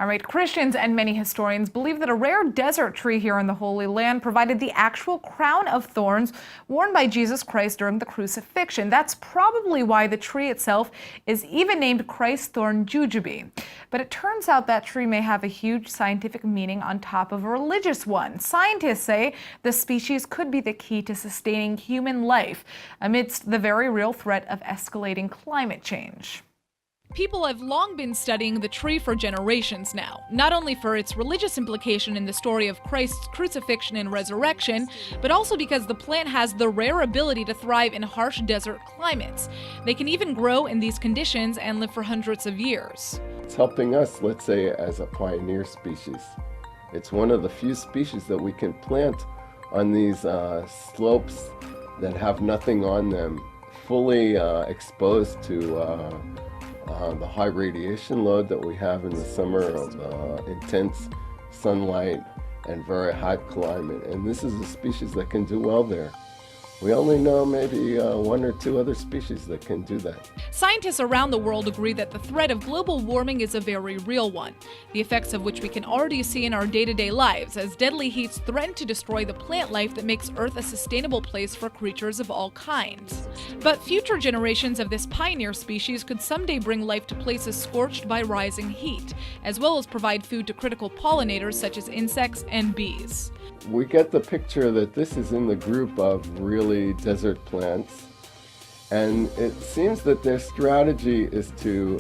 All right, Christians and many historians believe that a rare desert tree here in the Holy Land provided the actual crown of thorns worn by Jesus Christ during the crucifixion. That's probably why the tree itself is even named Christ's thorn jujube. But it turns out that tree may have a huge scientific meaning on top of a religious one. Scientists say the species could be the key to sustaining human life amidst the very real threat of escalating climate change. People have long been studying the tree for generations now, not only for its religious implication in the story of Christ's crucifixion and resurrection, but also because the plant has the rare ability to thrive in harsh desert climates. They can even grow in these conditions and live for hundreds of years. It's helping us, let's say, as a pioneer species. It's one of the few species that we can plant on these slopes that have nothing on them, fully exposed to the high radiation load that we have in the summer of intense sunlight and very hot climate. And this is a species that can do well there. We only know maybe one or two other species that can do that. Scientists around the world agree that the threat of global warming is a very real one, the effects of which we can already see in our day-to-day lives as deadly heats threaten to destroy the plant life that makes Earth a sustainable place for creatures of all kinds. But future generations of this pioneer species could someday bring life to places scorched by rising heat, as well as provide food to critical pollinators such as insects and bees. We get the picture that this is in the group of really desert plants, and it seems that their strategy is to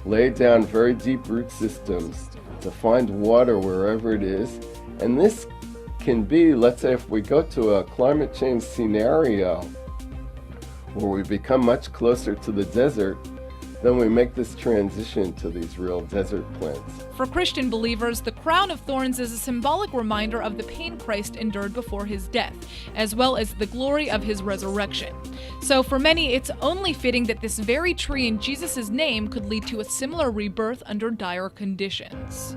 lay down very deep root systems to find water wherever it is. And this can be, let's say, if we go to a climate change scenario where we become much closer to the desert, then we make this transition to these real desert plants. For Christian believers, the crown of thorns is a symbolic reminder of the pain Christ endured before his death, as well as the glory of his resurrection. So for many, it's only fitting that this very tree in Jesus' name could lead to a similar rebirth under dire conditions.